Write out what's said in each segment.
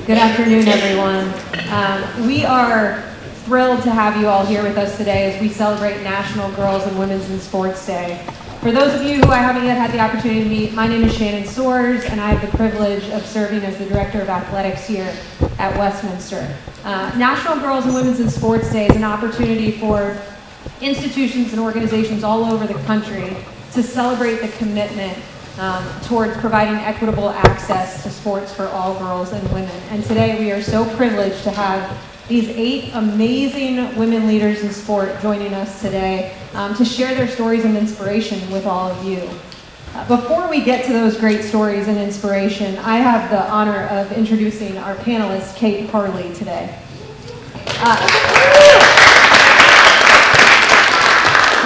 Good afternoon, everyone. We are thrilled to have you all here with us today as we celebrate National Girls and Women's in Sports Day. For those of you who I haven't yet had the opportunity to meet, my name is Shannon Soares, and I have the privilege of serving as the Director of Athletics here at Westminster. National Girls and Women's in Sports Day is an opportunity for institutions and organizations all over the country to celebrate the commitment towards providing equitable access to sports for all girls and women. And today we are so privileged to have these 8 amazing women leaders in sport joining us today to share their stories and inspiration with all of you. Before we get to those great stories and inspiration, I have the honor of introducing our panelist, Kate Harley, today.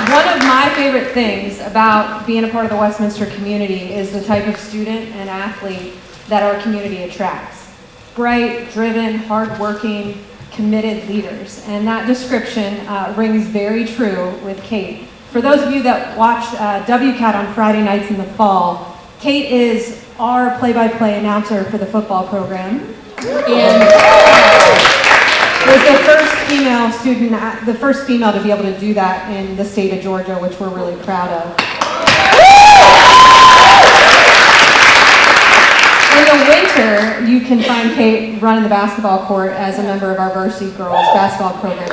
One of my favorite things about being a part of the Westminster community is the type of student and athlete that our community attracts. Bright, driven, hardworking, committed leaders. And that description rings very true with Kate. For those of you that watch WCAT on Friday nights in the fall, Kate is our play-by-play announcer for the football program. And was the first female student, the first female to be able to do that in the state of Georgia, which we're really proud of. In the winter, you can find Kate running the basketball court as a member of our varsity girls basketball program.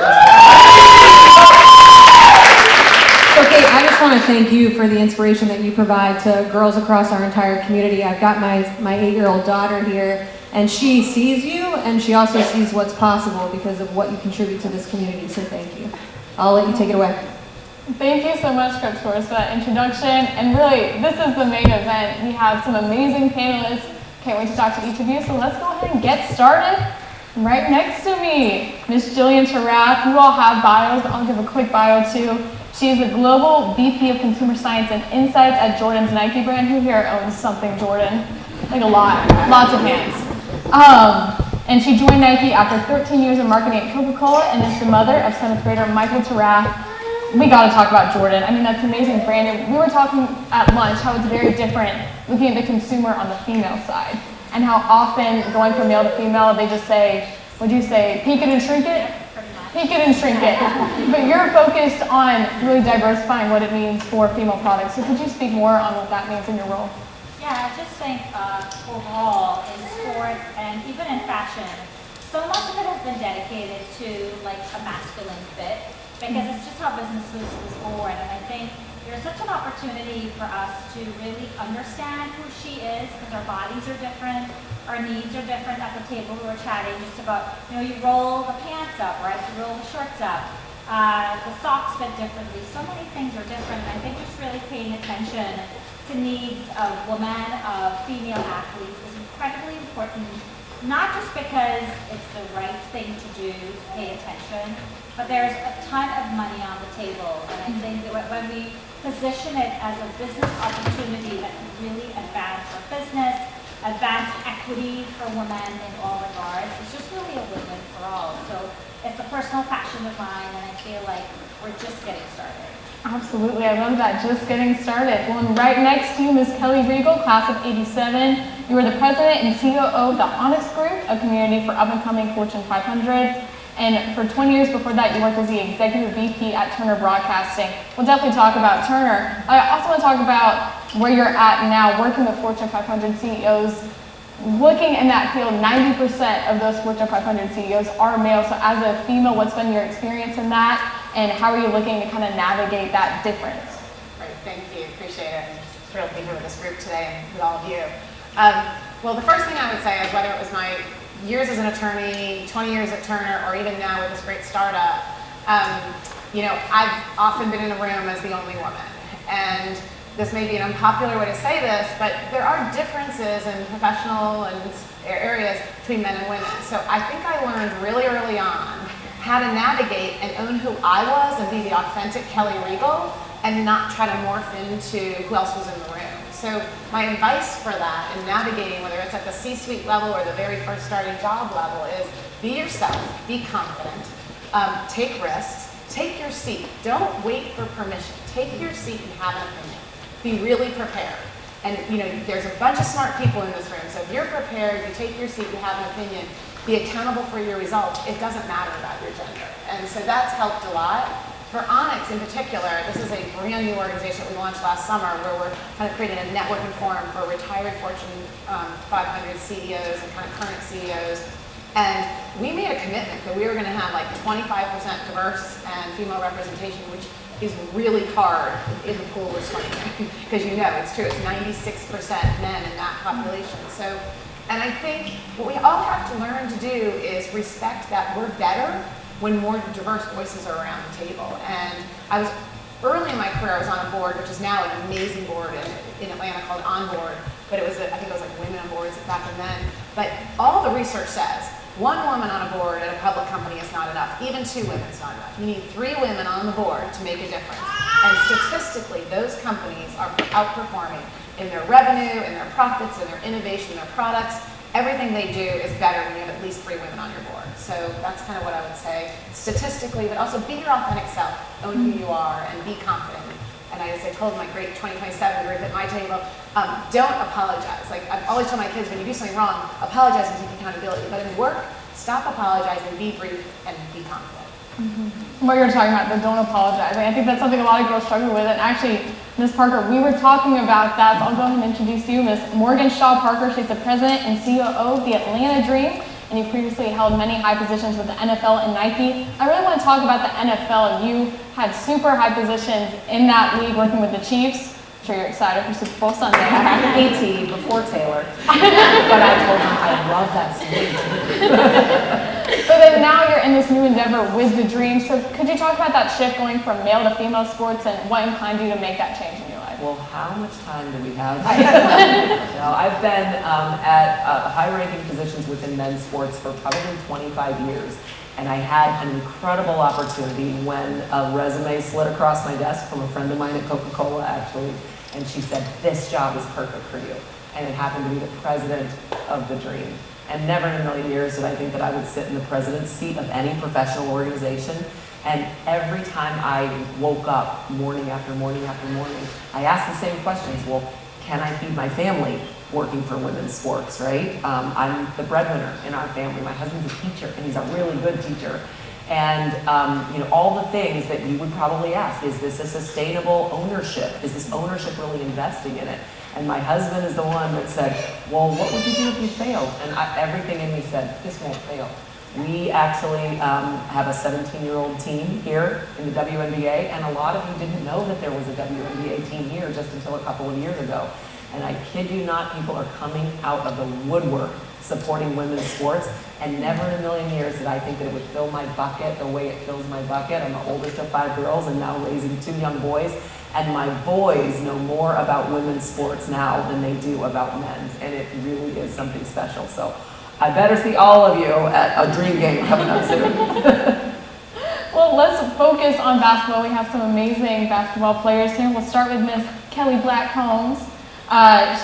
So Kate, I just want to thank you for the inspiration that you provide to girls across our entire community. I've got my 8-year-old daughter here, and she sees you, and she also sees what's possible because of what you contribute to this community, so thank you. I'll let you take it away. Thank you so much, Coach Soares, for that introduction. And really, this is the main event. We have some amazing panelists. Can't wait to talk to each of you, so let's go ahead and get started. Right next to me, Miss Jillian Tarath. You all have bios, but I'll give a quick bio too. She is the Global VP of Consumer Science and Insights at Jordan's Nike brand. Who here owns something Jordan? Like a lot, lots of hands. And she joined Nike after 13 years of marketing at Coca-Cola and is the mother of 7th grader Michael Tarath. We got to talk about Jordan. I mean, that's an amazing brand. And we were talking at lunch how it's very different looking at the consumer on the female side and how often going from male to female, they just say, what'd you say, peek it and shrink it? Peek it and shrink it. But you're focused on really diversifying what it means for female products. So could you speak more on what that means in your role? Yeah, I just think overall in sport and even in fashion, so much of it has been dedicated to like a masculine fit because it's just how business was born. And I think there's such an opportunity for us to really understand who she is because our bodies are different, our needs are different. At the table we were chatting just about, you roll the pants up, right? You roll the shorts up. The socks fit differently. So many things are different. And I think just really paying attention to needs of women, of female athletes is incredibly important, not just because it's the right thing to do to pay attention, but there's a ton of money on the table. And I think that when we position it as a business opportunity that can really advance our business, advance equity for women in all regards, it's just really a win-win for all. So it's a personal passion of mine, and I feel like we're just getting started. Absolutely, I love that, just getting started. Well, and right next to you, Ms. Kelly Riegel, class of '87. You are the president and COO of the Honest Group, a community for up-and-coming Fortune 500. And for 20 years before that, you worked as the executive VP at Turner Broadcasting. We'll definitely talk about Turner. I also want to talk about where you're at now, working with Fortune 500 CEOs. Looking in that field, 90% of those Fortune 500 CEOs are male. So as a female, what's been your experience in that? And how are you looking to kind of navigate that difference? Great, thank you, appreciate it. I'm just thrilled to be here with this group today and with all of you. Well, the first thing I would say is whether it was my years as an attorney, 20 years at Turner, or even now with this great startup, I've often been in a room as the only woman. And this may be an unpopular way to say this, but there are differences in professional and areas between men and women. So I think I learned really early on how to navigate and own who I was and be the authentic Kelly Riegel and not try to morph into who else was in the room. So my advice for that in navigating, whether it's at the C-suite level or the very first starting job level, is be yourself, be confident, take risks, take your seat. Don't wait for permission. Take your seat and have an opinion. Be really prepared. And there's a bunch of smart people in this room, so if you're prepared, you take your seat, you have an opinion, be accountable for your results, it doesn't matter about your gender. And so that's helped a lot. For Onyx in particular, this is a brand new organization that we launched last summer where we're kind of creating a networking forum for retired Fortune 500 CEOs and kind of current CEOs. And we made a commitment that we were going to have like 25% diverse and female representation, which is really hard in the pool of swimming, because it's true, it's 96% men in that population. So, and I think what we all have to learn to do is respect that we're better when more diverse voices are around the table. And I was, early in my career, I was on a board, which is now an amazing board in Atlanta called On Board, but it was, I think it was like Women on Boards back then. But all the research says, one woman on a board at a public company is not enough. Even 2 women is not enough. You need 3 women on the board to make a difference. And statistically, those companies are outperforming in their revenue, in their profits, in their innovation, in their products. Everything they do is better when you have at least 3 women on your board. So that's kind of what I would say statistically, but also be your authentic self, own who you are, and be confident. And as I told my great 2027 group at my table, don't apologize. Like I've always told my kids, when you do something wrong, apologize and take accountability. But in work, stop apologizing, be brief, and be confident. What you're talking about, the don't apologize. I think that's something a lot of girls struggle with. And actually, Ms. Parker, we were talking about that, so I'll go ahead and introduce you. Ms. Morgan Shaw Parker, she's the president and COO of the Atlanta Dream, and you previously held many high positions with the NFL and Nike. I really want to talk about the NFL. You had super high positions in that league working with the Chiefs. I'm sure you're excited for Super Bowl Sunday. I had AT before Taylor, but I told him I love that team. So then now you're in this new endeavor with the Dream. So could you talk about that shift going from male to female sports and what inclined you to make that change in your life? Well, how much time do we have? I've been at high-ranking positions within men's sports for probably 25 years. And I had an incredible opportunity when a resume slid across my desk from a friend of mine at Coca-Cola, actually. And she said, this job is perfect for you. And it happened to be the president of the Dream. And never in a million years did I think that I would sit in the president's seat of any professional organization. And every time I woke up, morning after morning after morning, I asked the same questions. Well, can I feed my family working for women's sports, right? I'm the breadwinner in our family. My husband's a teacher, and he's a really good teacher. And all the things that you would probably ask, is this a sustainable ownership? Is this ownership really investing in it? And my husband is the one that said, well, what would you do if you failed? And everything in me said, this won't fail. We actually have a 17-year-old team here in the WNBA, and a lot of you didn't know that there was a WNBA team here just until a couple of years ago. And I kid you not, people are coming out of the woodwork supporting women's sports, and never in a million years did I think that it would fill my bucket the way it fills my bucket. I'm the oldest of 5 girls and now raising 2 young boys, and my boys know more about women's sports now than they do about men's, and it really is something special. So I better see all of you at a Dream game coming up soon. Well, let's focus on basketball. We have some amazing basketball players here. We'll start with Miss Kelly Black-Holmes.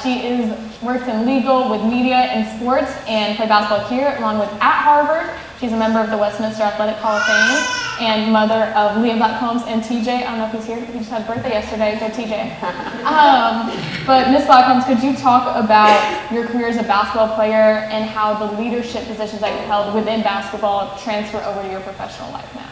She works in legal with media and sports and played basketball here along with at Harvard. She's a member of the Westminster Athletic Hall of Fame and mother of Leah Black-Holmes and TJ. I don't know if he's here. He just had a birthday yesterday. Go TJ. But Miss Black-Holmes, could you talk about your career as a basketball player and how the leadership positions that you held within basketball transfer over to your professional life now?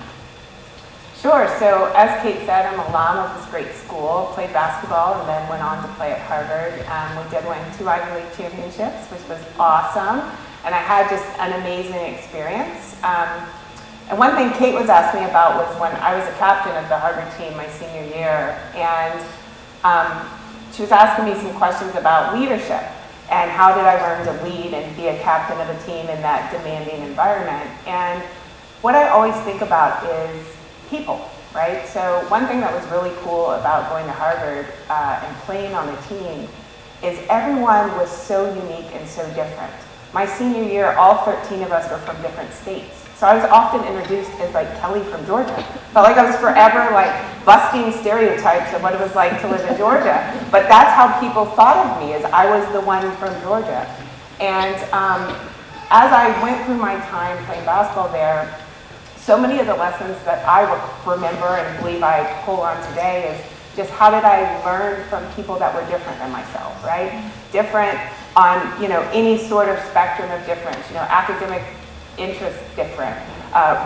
Sure. So as Kate said, I'm an alum of this great school, played basketball, and then went on to play at Harvard. We did win 2 Ivy League championships, which was awesome. And I had just an amazing experience. And one thing Kate was asking me about was when I was a captain of the Harvard team my senior year. And she was asking me some questions about leadership and how did I learn to lead and be a captain of a team in that demanding environment. And what I always think about is people, right? So one thing that was really cool about going to Harvard and playing on the team is everyone was so unique and so different. My senior year, all 13 of us were from different states. So I was often introduced as like Kelly from Georgia. Felt like I was forever like busting stereotypes of what it was like to live in Georgia. But that's how people thought of me, as I was the one from Georgia. And as I went through my time playing basketball there, so many of the lessons that I remember and believe I pull on today is just how did I learn from people that were different than myself, right? Different on, any sort of spectrum of difference, academic interests different,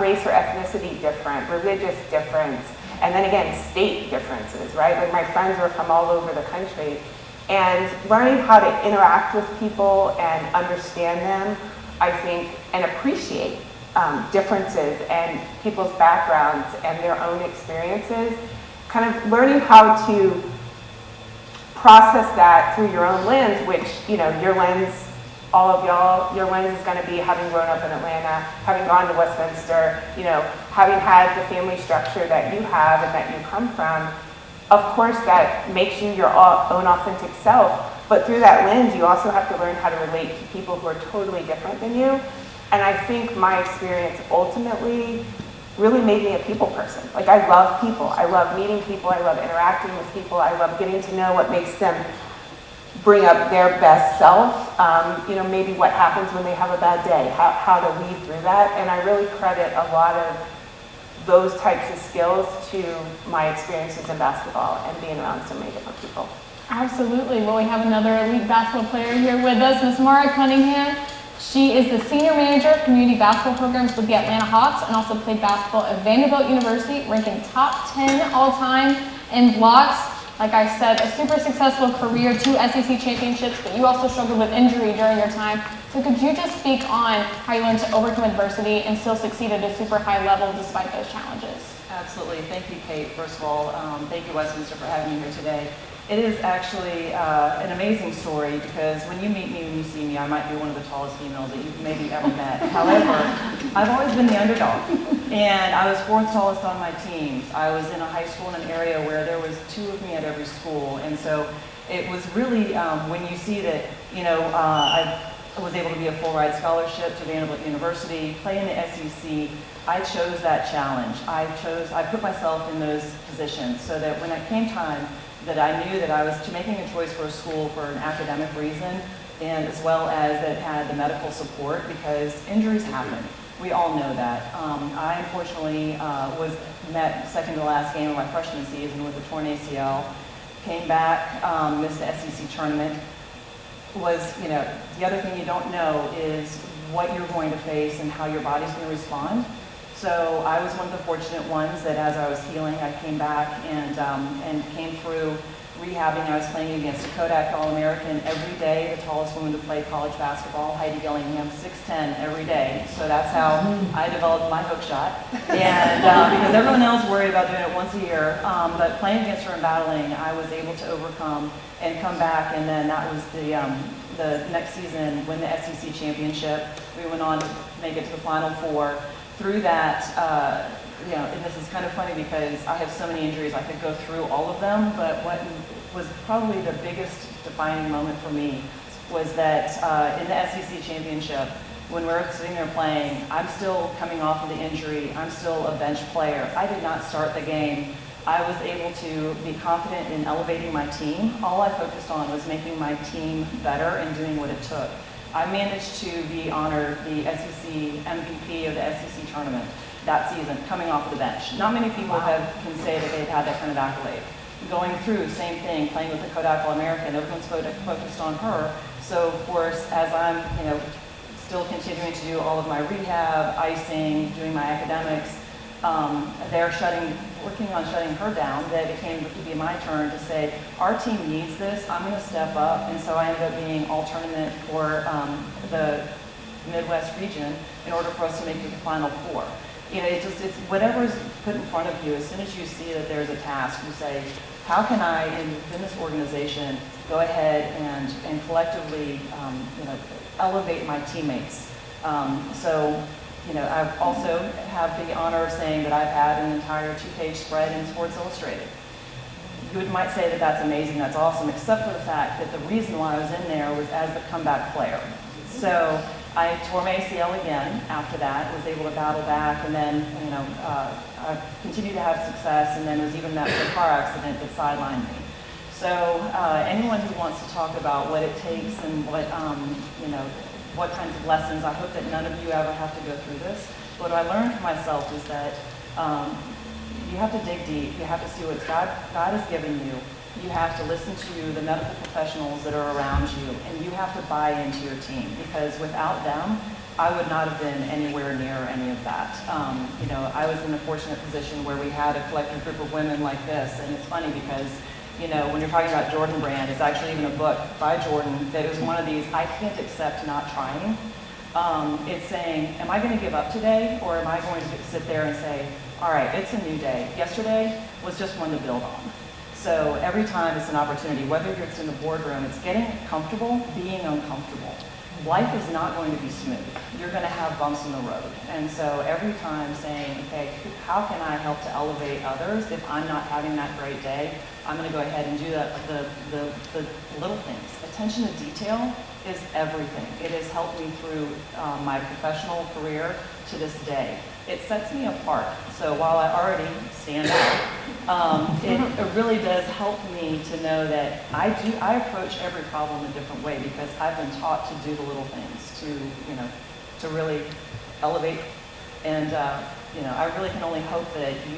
race or ethnicity different, religious difference, and then again, state differences, right? Like my friends were from all over the country, and learning how to interact with people and understand them, I think, and appreciate differences and people's backgrounds and their own experiences, kind of learning how to process that through your own lens, which, your lens, all of y'all, your lens is going to be having grown up in Atlanta, having gone to Westminster, having had the family structure that you have and that you come from. Of course, that makes you your own authentic self, but through that lens, you also have to learn how to relate to people who are totally different than you. And I think my experience ultimately really made me a people person. Like, I love people. I love meeting people. I love interacting with people. I love getting to know what makes them bring up their best self. Maybe what happens when they have a bad day, how to weave through that. And I really credit a lot of those types of skills to my experiences in basketball and being around so many different people. Absolutely. Well, we have another elite basketball player here with us, Miss Mara Cunningham. She is the Senior Manager of Community Basketball Programs with the Atlanta Hawks and also played basketball at Vanderbilt University, ranking top 10 all-time in blocks. Like I said, a super successful career, 2 SEC championships, but you also struggled with injury during your time. So could you just speak on how you learned to overcome adversity and still succeed at a super high level despite those challenges? Absolutely. Thank you, Kate. First of all, thank you, Westminster, for having me here today. It is actually an amazing story because when you meet me, when you see me, I might be one of the tallest females that you've maybe ever met. However, I've always been the underdog, and I was 4th tallest on my teams. I was in a high school in an area where there was 2 of me at every school, and so it was really when you see that, I was able to be a full ride scholarship to Vanderbilt University, play in the SEC. I chose that challenge. I put myself in those positions so that when it came time that I knew that I was making a choice for a school for an academic reason, and as well as that had the medical support, because injuries happen. We all know that. I unfortunately was met second to last game of my freshman season with a torn ACL. Came back, missed the SEC tournament. The other thing you don't know is what you're going to face and how your body's going to respond. So I was one of the fortunate ones that as I was healing, I came back and came through rehabbing. I was playing against a Kodak All-American every day, the tallest woman to play college basketball, Heidi Gillingham, 6'10", every day. So that's how I developed my hook shot. And because everyone else worried about doing it once a year, but playing against her and battling, I was able to overcome and come back. And then that was the next season, win the SEC championship. We went on to make it to the Final Four. Through that, and this is kind of funny because I have so many injuries, I could go through all of them, but what was probably the biggest defining moment for me was that in the SEC championship, when we're sitting there playing, I'm still coming off of the injury, I'm still a bench player. I did not start the game. I was able to be confident in elevating my team. All I focused on was making my team better and doing what it took. I managed to be honored the SEC MVP of the SEC tournament that season, coming off the bench. Not many people can say that they've had that kind of accolade. Going through, same thing, playing with the Kodak All-American, everyone's focused on her. So of course, as I'm still continuing to do all of my rehab, icing, doing my academics, they're working on shutting her down. That it came to be my turn to say, our team needs this, I'm going to step up. And so I ended up being all-tournament for the Midwest region in order for us to make it to the Final Four. It's whatever's put in front of you, as soon as you see that there's a task, you say, how can I, within this organization, go ahead and collectively elevate my teammates? I've also have the honor of saying that I've had an entire 2-page spread in Sports Illustrated. You might say that that's amazing, that's awesome, except for the fact that the reason why I was in there was as the comeback player. So I tore my ACL again after that, was able to battle back, and then I continued to have success, and then was even met with a car accident that sidelined me. So anyone who wants to talk about what it takes and what kinds of lessons, I hope that none of you ever have to go through this. What I learned for myself is that you have to dig deep. You have to see what God has given you. You have to listen to the medical professionals that are around you, and you have to buy into your team, because without them, I would not have been anywhere near any of that. I was in a fortunate position where we had a collective group of women like this, and it's funny because, when you're talking about Jordan Brand, it's actually even a book by Jordan that is one of these, I can't accept not trying. It's saying, am I going to give up today, or am I going to sit there and say, all right, it's a new day. Yesterday was just one to build on. So every time it's an opportunity, whether it's in the boardroom, it's getting comfortable, being uncomfortable. Life is not going to be smooth. You're going to have bumps in the road. And so every time saying, okay, how can I help to elevate others if I'm not having that great day? I'm going to go ahead and do the little things. Attention to detail is everything. It has helped me through my professional career to this day. It sets me apart. So while I already stand out, it really does help me to know that I approach every problem a different way, because I've been taught to do the little things to really elevate. And I really can only hope that you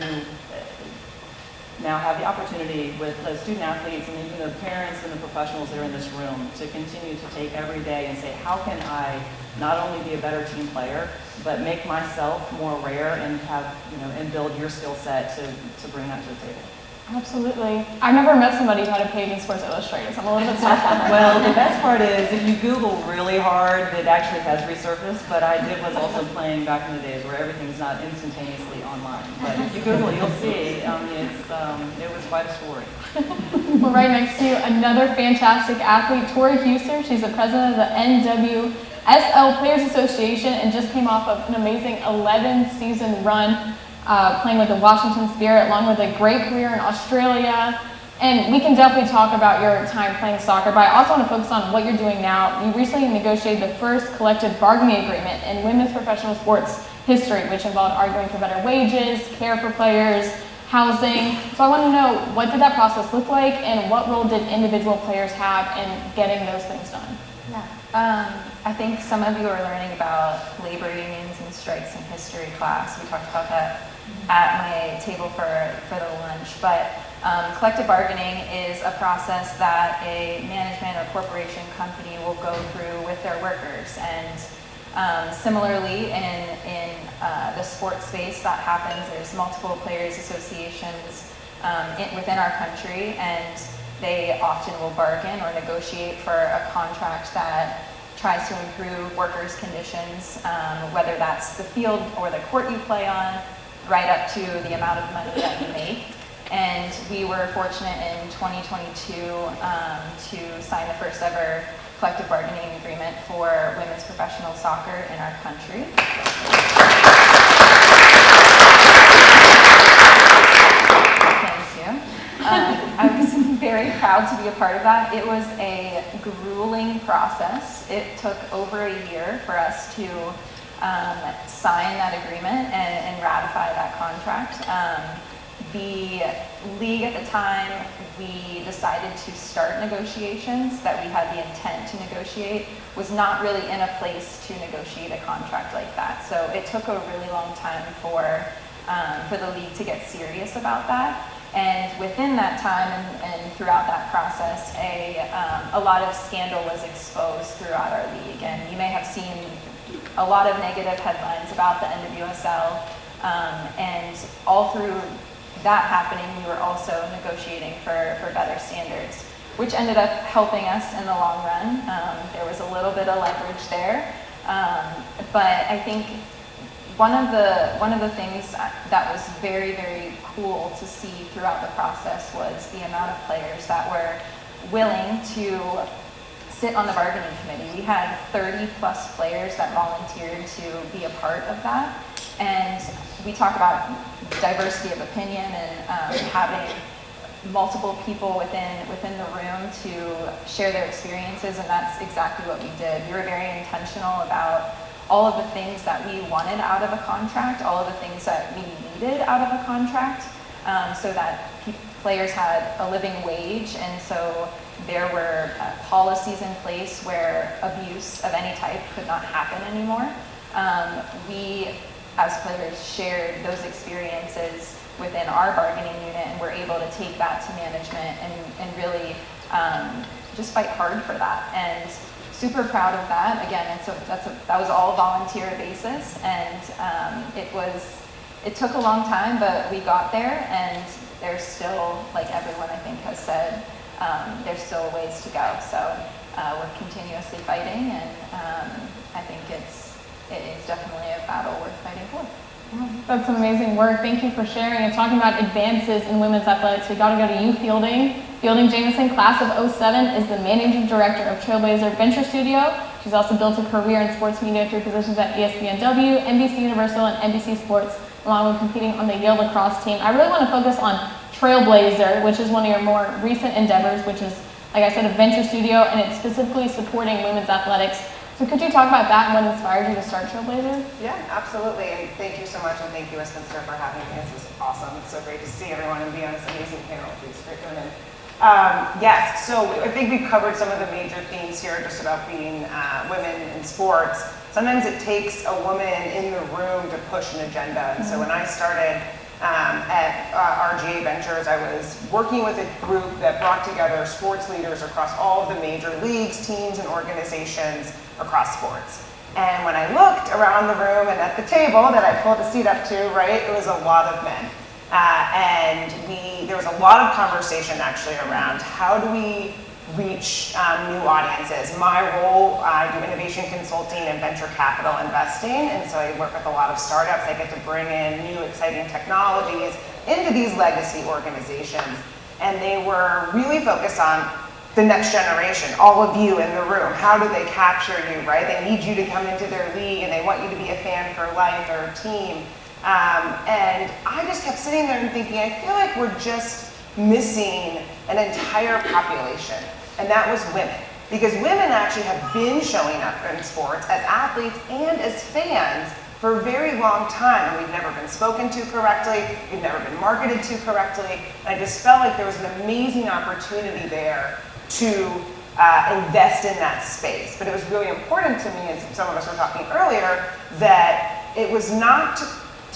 now have the opportunity with the student athletes and even the parents and the professionals that are in this room to continue to take every day and say, how can I not only be a better team player, but make myself more rare and have, and build your skill set to bring that to the table. Absolutely. I've never met somebody who had a page in Sports Illustrated, so I'm a little bit sorry. Well, the best part is if you Google really hard, it actually has resurfaced, but I was also playing back in the days where everything's not instantaneously online. But if you Google it, you'll see, it was quite a story. Well, right next to you, another fantastic athlete, Tori Huser. She's the president of the NWSL Players Association and just came off of an amazing 11-season run playing with the Washington Spirit, along with a great career in Australia. And we can definitely talk about your time playing soccer, but I also want to focus on what you're doing now. You recently negotiated the first collective bargaining agreement in women's professional sports history, which involved arguing for better wages, care for players, housing. So I want to know, what did that process look like, and what role did individual players have in getting those things done? Yeah. I think some of you are learning about labor unions and strikes in history class. We talked about that at my table for the lunch. But collective bargaining is a process that a management or corporation company will go through with their workers. And similarly, in the sports space, that happens. There's multiple players associations within our country, and they often will bargain or negotiate for a contract that tries to improve workers' conditions, whether that's the field or the court you play on, right up to the amount of money that you make. And we were fortunate in 2022 to sign the first ever collective bargaining agreement for women's professional soccer in our country. Thank you. I was very proud to be a part of that. It was a grueling process. It took over a year for us to sign that agreement and ratify that contract. The league at the time, we decided to start negotiations, that we had the intent to negotiate, was not really in a place to negotiate a contract like that. So it took a really long time for the league to get serious about that. And within that time and throughout that process, a lot of scandal was exposed throughout our league. And you may have seen a lot of negative headlines about the NWSL. And all through that happening, we were also negotiating for better standards, which ended up helping us in the long run. There was a little bit of leverage there. But I think one of the things that was very, very cool to see throughout the process was the amount of players that were willing to sit on the bargaining committee. We had 30 plus players that volunteered to be a part of that. And we talk about diversity of opinion and having multiple people within the room to share their experiences, and that's exactly what we did. We were very intentional about all of the things that we wanted out of a contract, all of the things that we needed out of a contract, so that players had a living wage, and so there were policies in place where abuse of any type could not happen anymore. We as players shared those experiences within our bargaining unit, and we're able to take that to management and really just fight hard for that. And super proud of that. Again, that was all volunteer basis, and it took a long time, but we got there, and there's still, like everyone I think has said, there's still a ways to go. So we're continuously fighting, and I think it is definitely a battle worth fighting for. That's some amazing work. Thank you for sharing and talking about advances in women's athletics. We got to go to you, Fielding. Fielding Jameson, class of 07, is the managing director of Trailblazer Venture Studio. She's also built a career in sports media through positions at ESPNW, NBC Universal, and NBC Sports, along with competing on the Yale lacrosse team. I really want to focus on Trailblazer, which is one of your more recent endeavors, which is, like I said, a venture studio, and it's specifically supporting women's athletics. So could you talk about that and what inspired you to start Trailblazer? Yeah, absolutely. And thank you so much, and thank you, Westminster, for having me. This is awesome. It's so great to see everyone and be on this amazing panel with these great women. Yes, so I think we've covered some of the major themes here just about being women in sports. Sometimes it takes a woman in the room to push an agenda. And so when I started at RGA Ventures, I was working with a group that brought together sports leaders across all of the major leagues, teams, and organizations across sports. And when I looked around the room and at the table that I pulled a seat up to, right, it was a lot of men. And there was a lot of conversation actually around how do we reach new audiences. My role, I do innovation consulting and venture capital investing, and so I work with a lot of startups. I get to bring in new exciting technologies into these legacy organizations, and they were really focused on the next generation, all of you in the room. How do they capture you, right? They need you to come into their league, and they want you to be a fan for life or a team. And I just kept sitting there and thinking, I feel like we're just missing an entire population, and that was women. Because women actually have been showing up in sports as athletes and as fans for a very long time, and we've never been spoken to correctly, we've never been marketed to correctly, and I just felt like there was an amazing opportunity there to invest in that space. But it was really important to me, as some of us were talking earlier, that it was not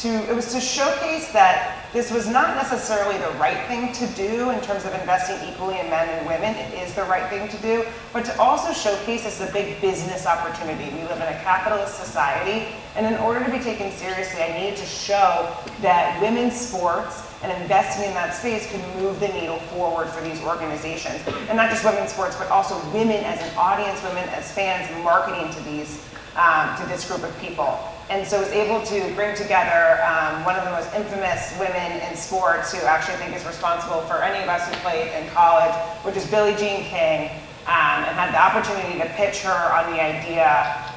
it was to showcase that this was not necessarily the right thing to do in terms of investing equally in men and women. It is the right thing to do, but to also showcase this as a big business opportunity. We live in a capitalist society, and in order to be taken seriously, I needed to show that women's sports and investing in that space can move the needle forward for these organizations. And not just women's sports, but also women as an audience, women as fans, marketing to this group of people. And so I was able to bring together one of the most infamous women in sports, who actually I think is responsible for any of us who played in college, which is Billie Jean King, and had the opportunity to pitch her on the idea,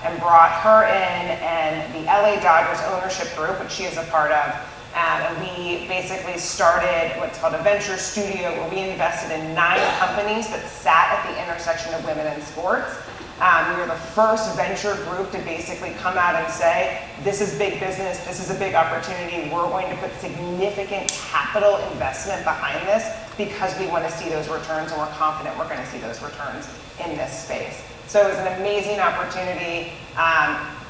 and brought her in and the LA Dodgers ownership group, which she is a part of. And we basically started what's called a venture studio, where we invested in 9 companies that sat at the intersection of women and sports. We were the first venture group to basically come out and say, this is big business, this is a big opportunity, we're going to put significant capital investment behind this because we want to see those returns, and we're confident we're going to see those returns in this space. So it was an amazing opportunity.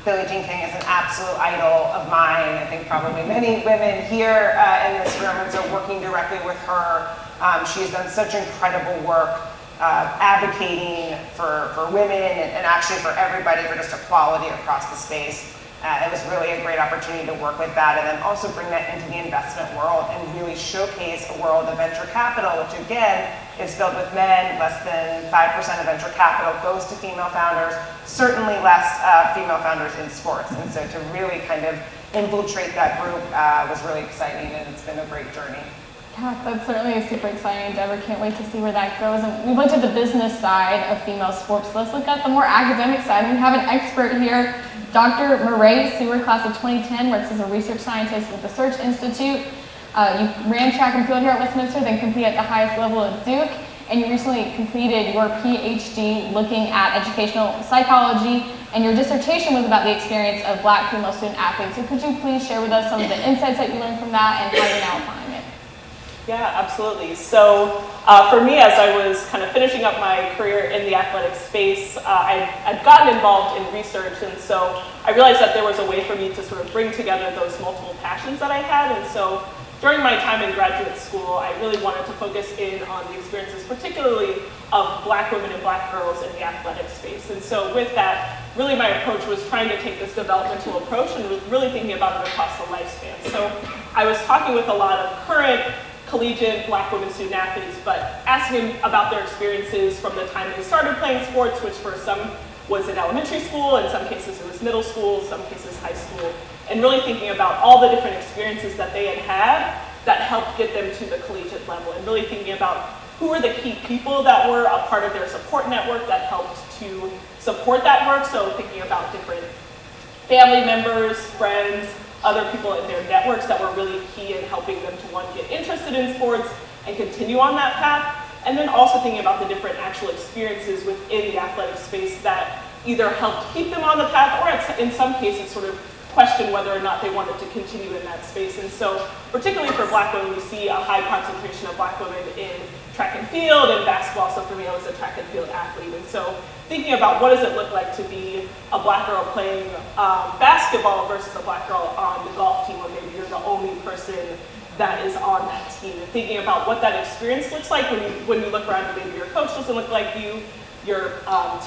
Billie Jean King is an absolute idol of mine. I think probably many women here in this room, and so working directly with her, she has done such incredible work advocating for women and actually for everybody, for just equality across the space. It was really a great opportunity to work with that, and then also bring that into the investment world and really showcase a world of venture capital, which again is filled with men. Less than 5% of venture capital goes to female founders, certainly less female founders in sports. And so to really kind of infiltrate that group was really exciting, and it's been a great journey. Yeah, that's certainly a super exciting endeavor. Can't wait to see where that goes. And we looked at the business side of female sports. Let's look at the more academic side. We have an expert here, Dr. Murray Seward, class of 2010, works as a research scientist with the Search Institute. You ran track and field here at Westminster, then competed at the highest level at Duke, and you recently completed your PhD looking at educational psychology, and your dissertation was about the experience of Black female student athletes. So could you please share with us some of the insights that you learned from that and how you're now applying it? Yeah, absolutely. So for me, as I was kind of finishing up my career in the athletic space, I'd gotten involved in research, and so I realized that there was a way for me to sort of bring together those multiple passions that I had. And so during my time in graduate school, I really wanted to focus in on the experiences, particularly of Black women and Black girls in the athletic space. And so with that, really my approach was trying to take this developmental approach and was really thinking about it across the lifespan. So I was talking with a lot of current collegiate Black women student athletes, but asking them about their experiences from the time they started playing sports, which for some was in elementary school, in some cases it was middle school, some cases high school, and really thinking about all the different experiences that they had that helped get them to the collegiate level, and really thinking about who were the key people that were a part of their support network that helped to support that work. So thinking about different family members, friends, other people in their networks that were really key in helping them to, one, get interested in sports and continue on that path, and then also thinking about the different actual experiences within the athletic space that either helped keep them on the path or in some cases sort of question whether or not they wanted to continue in that space. And so particularly for Black women, we see a high concentration of Black women in track and field and basketball. So for me, I was a track and field athlete. And so thinking about what does it look like to be a Black girl playing basketball versus a Black girl on the golf team, or maybe you're the only person that is on that team, and thinking about what that experience looks like when you look around and maybe your coach doesn't look like you, your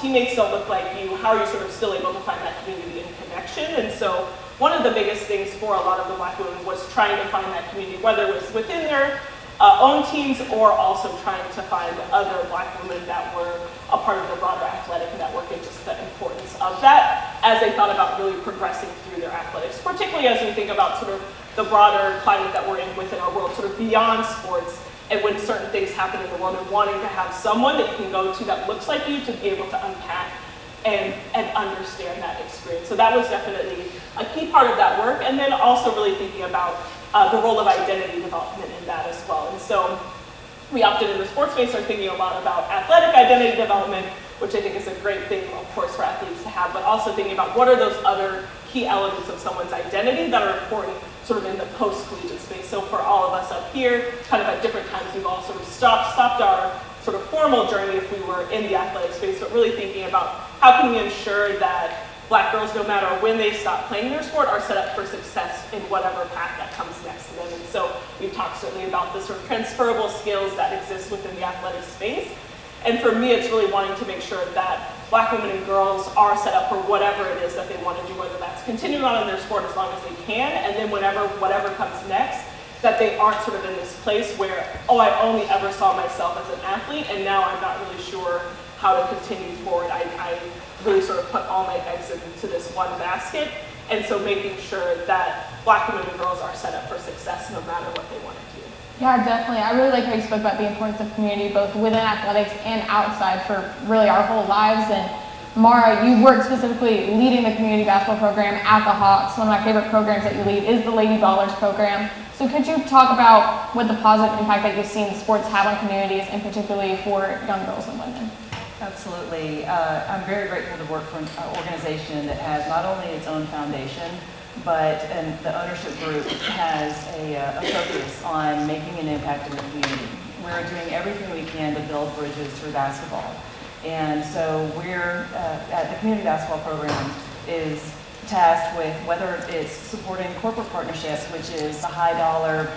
teammates don't look like you, how are you sort of still able to find that community and connection? And so one of the biggest things for a lot of the Black women was trying to find that community, whether it was within their own teams or also trying to find other Black women that were a part of the broader athletic network, and just the importance of that as they thought about really progressing through their athletics, particularly as we think about sort of the broader climate that we're in within our world, sort of beyond sports, and when certain things happen in the world, and wanting to have someone that you can go to that looks like you to be able to unpack and understand that experience. So that was definitely a key part of that work, and then also really thinking about the role of identity development in that as well. And so we often in the sports space are thinking a lot about athletic identity development, which I think is a great thing, of course, for athletes to have, but also thinking about what are those other key elements of someone's identity that are important sort of in the post-collegiate space. So for all of us up here, kind of at different times, we've all sort of stopped our sort of formal journey if we were in the athletic space, but really thinking about how can we ensure that Black girls, no matter when they stop playing their sport, are set up for success in whatever path that comes next to them. And so we've talked certainly about the sort of transferable skills that exist within the athletic space. And for me, it's really wanting to make sure that Black women and girls are set up for whatever it is that they want to do, whether that's continuing on in their sport as long as they can, and then whatever comes next, that they aren't sort of in this place where, oh, I only ever saw myself as an athlete, and now I'm not really sure how to continue forward. I really sort of put all my eggs into this one basket, and so making sure that Black women and girls are set up for success no matter what they want to do. Yeah, definitely. I really like how you spoke about the importance of community, both within athletics and outside for really our whole lives. And Mara, you work specifically leading the community basketball program at the Hawks. One of my favorite programs that you lead is the Lady Ballers program. So could you talk about what the positive impact that you've seen sports have on communities, and particularly for young girls and women? Absolutely. I'm very grateful to work for an organization that has not only its own foundation, but the ownership group has a focus on making an impact in the community. We're doing everything we can to build bridges through basketball. And so we're, at the community basketball program, is tasked with whether it's supporting corporate partnerships, which is the high dollar,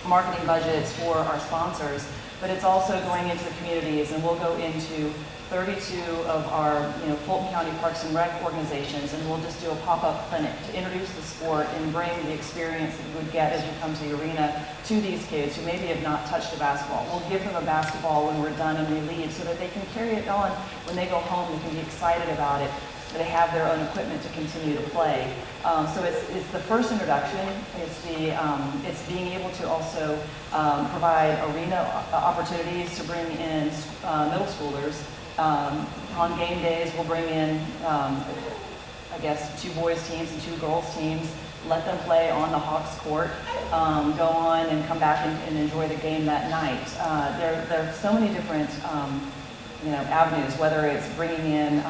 marketing budgets for our sponsors, but it's also going into the communities, and we'll go into 32 of our Fulton County Parks and Rec organizations, and we'll just do a pop-up clinic to introduce the sport and bring the experience that you would get as you come to the arena to these kids who maybe have not touched a basketball. We'll give them a basketball when we're done and they leave so that they can carry it on when they go home. They can be excited about it. They have their own equipment to continue to play. So it's the first introduction. It's being able to also provide arena opportunities to bring in middle schoolers. On game days, we'll bring in, 2 boys teams and 2 girls teams, let them play on the Hawks court, go on and come back and enjoy the game that night. There are so many different avenues, whether it's bringing in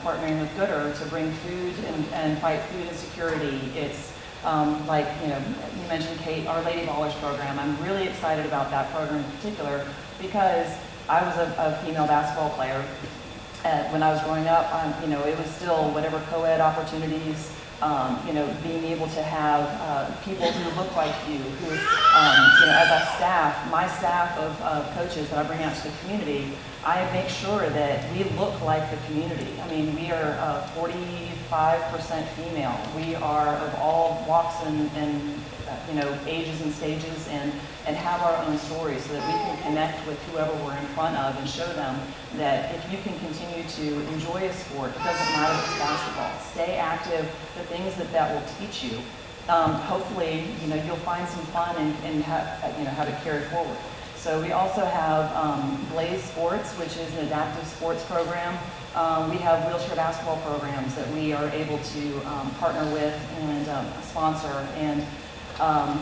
partnering with Gooder to bring food and fight food insecurity. It's Like, you mentioned Kate, our Lady Ballers program. I'm really excited about that program in particular because I was a female basketball player. When I was growing up, it was still whatever co-ed opportunities, being able to have people who look like you, who, as a staff, my staff of coaches that I bring out to the community, I make sure that we look like the community. I mean, we are 45% female. We are of all walks and ages and stages and have our own stories so that we can connect with whoever we're in front of and show them that if you can continue to enjoy a sport, it doesn't matter if it's basketball, stay active, the things that will teach you. Hopefully, you'll find some fun and have it carry forward. So we also have Blaze Sports, which is an adaptive sports program. We have wheelchair basketball programs that we are able to partner with and sponsor. And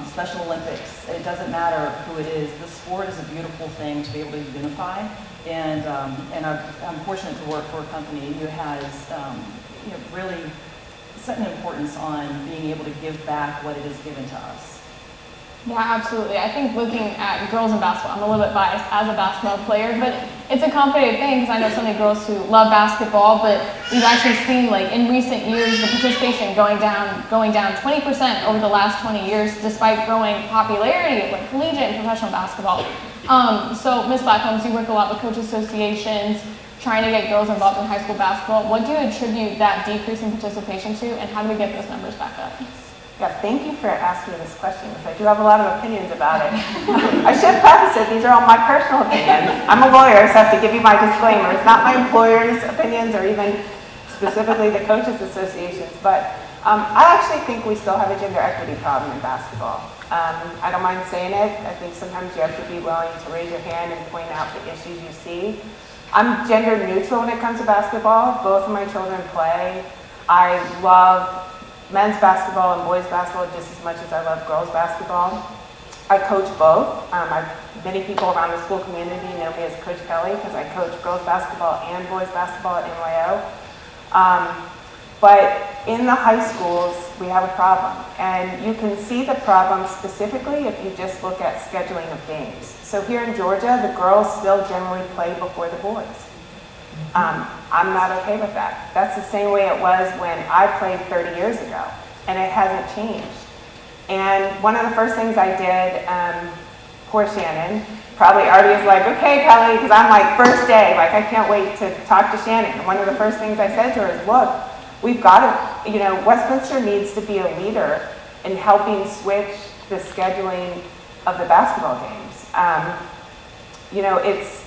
Special Olympics, it doesn't matter who it is. The sport is a beautiful thing to be able to unify. And I'm fortunate to work for a company who has really set an importance on being able to give back what it is given to us. Yeah, absolutely. I think looking at girls in basketball, I'm a little bit biased as a basketball player, but it's a competitive thing because I know so many girls who love basketball, but we've actually seen in recent years the participation going down 20% over the last 20 years despite growing popularity of collegiate and professional basketball. So Ms. Blackholmes, you work a lot with coach associations, trying to get girls involved in high school basketball. What do you attribute that decrease in participation to, and how do we get those numbers back up? Yeah, thank you for asking this question because I do have a lot of opinions about it. I should preface it, these are all my personal opinions. I'm a lawyer, so I have to give you my disclaimer. It's not my employer's opinions or even specifically the Coaches Associations, but I actually think we still have a gender equity problem in basketball. I don't mind saying it. I think sometimes you have to be willing to raise your hand and point out the issues you see. I'm gender neutral when it comes to basketball. Both of my children play. I love men's basketball and boys basketball just as much as I love girls basketball. I coach both. Many people around the school community know me as Coach Kelly because I coach girls basketball and boys basketball at NYO. But in the high schools, we have a problem. And you can see the problem specifically if you just look at scheduling of games. So here in Georgia, the girls still generally play before the boys. I'm not okay with that. That's the same way it was when I played 30 years ago, and it hasn't changed. And one of the first things I did, poor Shannon, probably already is like, okay, Kelly, because I'm first day, I can't wait to talk to Shannon. And one of the first things I said to her is, look, we've got to, Westminster needs to be a leader in helping switch the scheduling of the basketball games. It's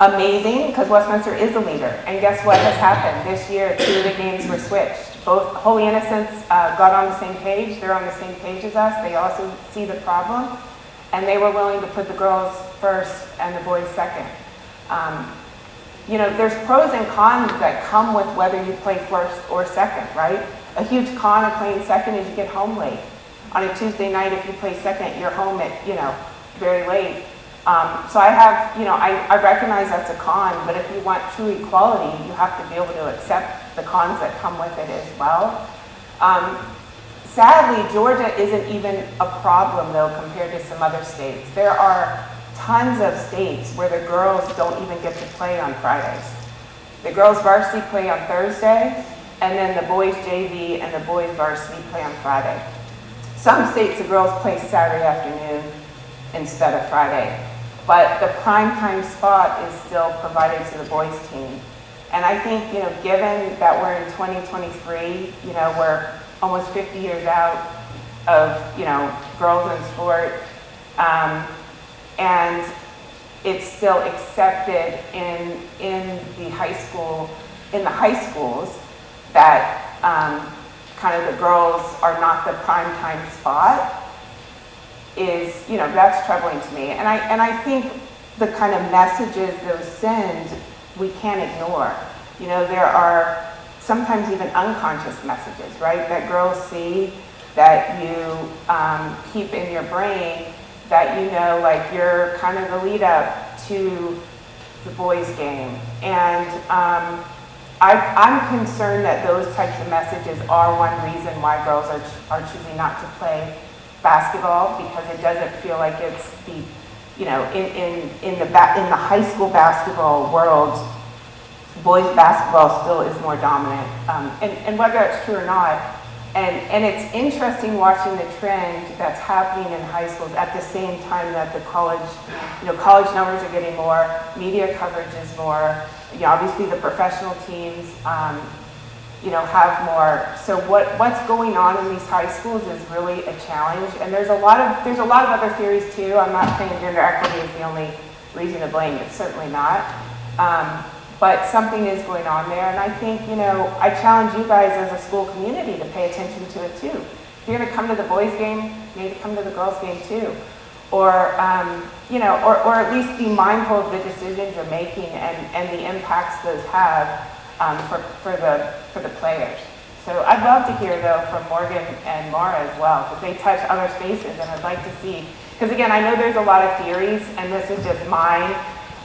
amazing because Westminster is a leader. And guess what has happened? This year, 2 of the games were switched. Both Holy Innocents got on the same page. They're on the same page as us. They also see the problem. And they were willing to put the girls first and the boys second. There's pros and cons that come with whether you play first or second, right? A huge con of playing second is you get home late. On a Tuesday night, if you play second, you're home at, very late. So I recognize that's a con, but if you want true equality, you have to be able to accept the cons that come with it as well. Sadly, Georgia isn't even a problem though compared to some other states. There are tons of states where the girls don't even get to play on Fridays. The girls varsity play on Thursday, and then the boys JV and the boys varsity play on Friday. Some states the girls play Saturday afternoon instead of Friday. But the prime time spot is still provided to the boys team. And I think, given that we're in 2023, we're almost 50 years out of, girls in sport, and it's still accepted in the high schools that kind of the girls are not the prime time spot. Is, that's troubling to me. And I think the kind of messages those send, we can't ignore. There are sometimes even unconscious messages, right? That girls see, that you keep in your brain, that you're kind of the lead up to the boys game. And I'm concerned that those types of messages are one reason why girls are choosing not to play basketball, because it doesn't feel like it's the, you know, in the high school basketball world, boys basketball still is more dominant, and whether that's true or not. And it's interesting watching the trend that's happening in high schools at the same time that the college numbers are getting more, media coverage is more, you know, obviously the professional teams, have more. So what's going on in these high schools is really a challenge. And there's a lot of other theories too. I'm not saying gender equity is the only reason to blame. It's certainly not. But something is going on there, and I think, I challenge you guys as a school community to pay attention to it too. If you're gonna come to the boys game, maybe come to the girls game too. Or, or at least be mindful of the decisions you're making and the impacts those have for the players. So I'd love to hear though from Morgan and Mara as well, because they touch other spaces, and I'd like to see, because again, I know there's a lot of theories, and this is just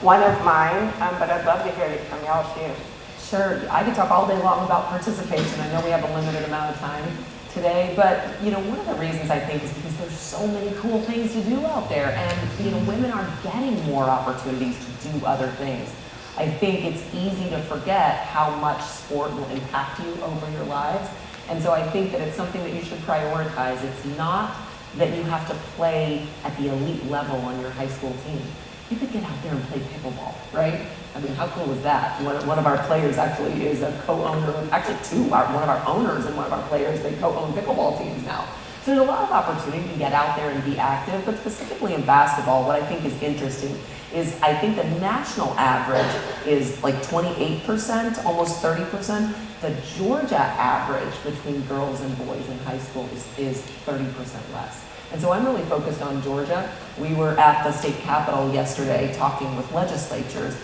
one of mine, but I'd love to hear it from y'all too. Sure, I could talk all day long about participation. I know we have a limited amount of time today, but one of the reasons I think is because there's so many cool things to do out there, and women are getting more opportunities to do other things. I think it's easy to forget how much sport will impact you over your lives, and so I think that it's something that you should prioritize. It's not that you have to play at the elite level on your high school team. You could get out there and play pickleball, right? I mean, how cool is that? One of our players actually is a co-owner, actually one of our owners and one of our players, they co-own pickleball teams now. So there's a lot of opportunity to get out there and be active, but specifically in basketball, what I think is interesting is I think the national average is like 28%, almost 30%. The Georgia average between girls and boys in high school is 30% less. And so I'm really focused on Georgia. We were at the state capitol yesterday talking with legislators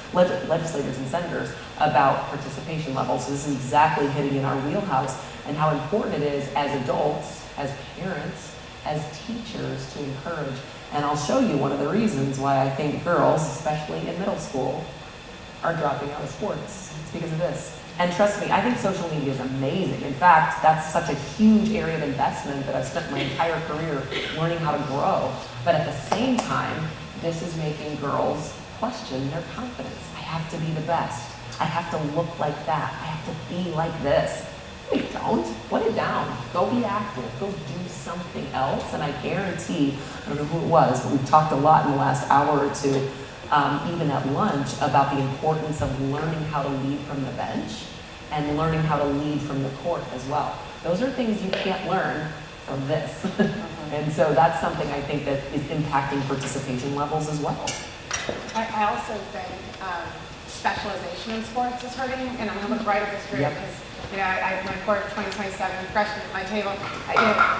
and senators about participation levels. So this is exactly hitting in our wheelhouse and how important it is as adults, as parents, as teachers to encourage. And I'll show you one of the reasons why I think girls, especially in middle school, are dropping out of sports. It's because of this. And trust me, I think social media is amazing. In fact, that's such a huge area of investment that I've spent my entire career learning how to grow. But at the same time, this is making girls question their confidence. I have to be the best. I have to look like that. I have to be like this. No, you don't. Put it down. Go be active. Go do something else. And I guarantee, I don't know who it was, but we've talked a lot in the last hour or two, even at lunch, about the importance of learning how to lead from the bench and learning how to lead from the court as well. Those are things you can't learn from this. And so that's something I think that is impacting participation levels as well. I also think specialization in sports is hurting, and I'm going to look right at this group because I my court 2027 freshman at my table.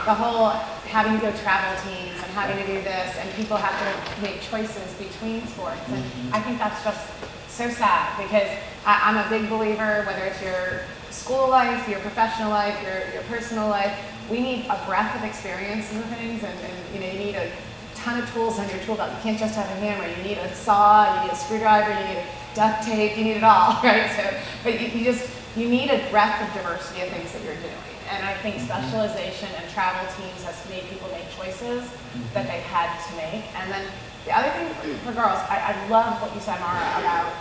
The whole having to go travel teams and having to do this, and people have to make choices between sports, and I think that's just so sad because I'm a big believer, whether it's your school life, your professional life, your personal life, we need a breadth of experiences and things, and you need a ton of tools on your tool belt. You can't just have a hammer. You need a saw, you need a screwdriver, you need duct tape, you need it all, right? So, but you need a breadth of diversity of things that you're doing. And I think specialization and travel teams has made people make choices that they had to make. And then the other thing for girls, I love what you said, Mara, about,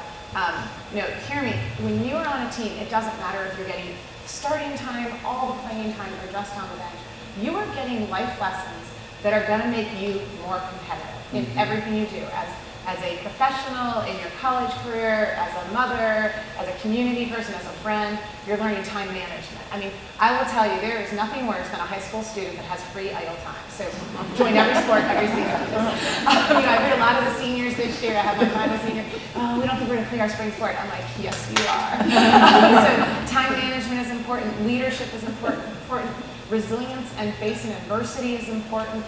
hear me, when you are on a team, it doesn't matter if you're getting starting time, all the playing time, or just on the bench. You are getting life lessons that are going to make you more competitive in everything you do, as a professional, in your college career, as a mother, as a community person, as a friend. You're learning time management. I mean, I will tell you, there is nothing worse than a high school student that has free idle time. So join every sport, every season. I've heard a lot of the seniors this year. I have my final senior, we don't think we're going to play our spring sport. I'm like, yes, you are. So time management is important. Leadership is important. Resilience and facing adversity is important.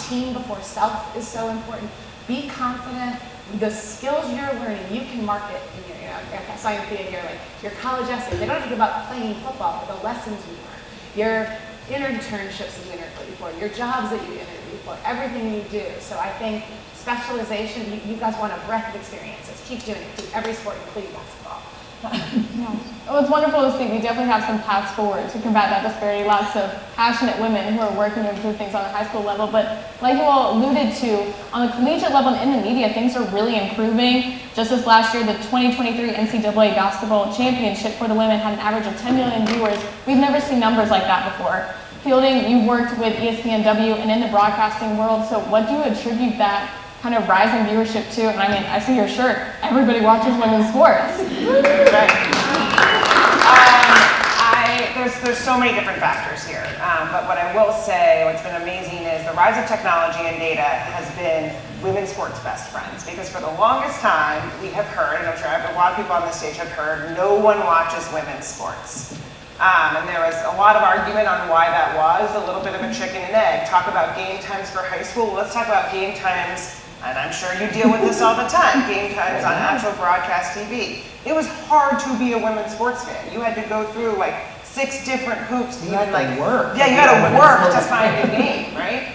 Team before self is so important. Be confident. The skills you're learning, you can market in your, I saw you theater, like your college essays. They don't have to be about playing football, but the lessons you learn, your internships that you interviewed for, your jobs that you interviewed for, everything you do. So I think specialization, you guys want a breadth of experiences. Keep doing it. Do every sport, including basketball. Well, it's wonderful to see we definitely have some paths forward to combat that disparity. Lots of passionate women who are working to improve things on the high school level. But like you all alluded to, on the collegiate level and in the media, things are really improving. Just this last year, the 2023 NCAA basketball championship for the women had an average of 10 million viewers. We've never seen numbers like that before. Fielding, you worked with ESPNW and in the broadcasting world. So what do you attribute that kind of rising viewership to? And I mean, I see your shirt. Everybody watches women's sports. Right. There's so many different factors here, but what I will say, what's been amazing is the rise of technology and data has been women's sports' best friends, because for the longest time we have heard, and I'm sure a lot of people on this stage have heard, no one watches women's sports. And there was a lot of argument on why that was, a little bit of a chicken and egg. Talk about game times for high school, let's talk about game times, and I'm sure you deal with this all the time, game times on actual broadcast TV. It was hard to be a women's sports fan. You had to go through like 6 different hoops to even like work. Yeah, you got to work to find a game, right?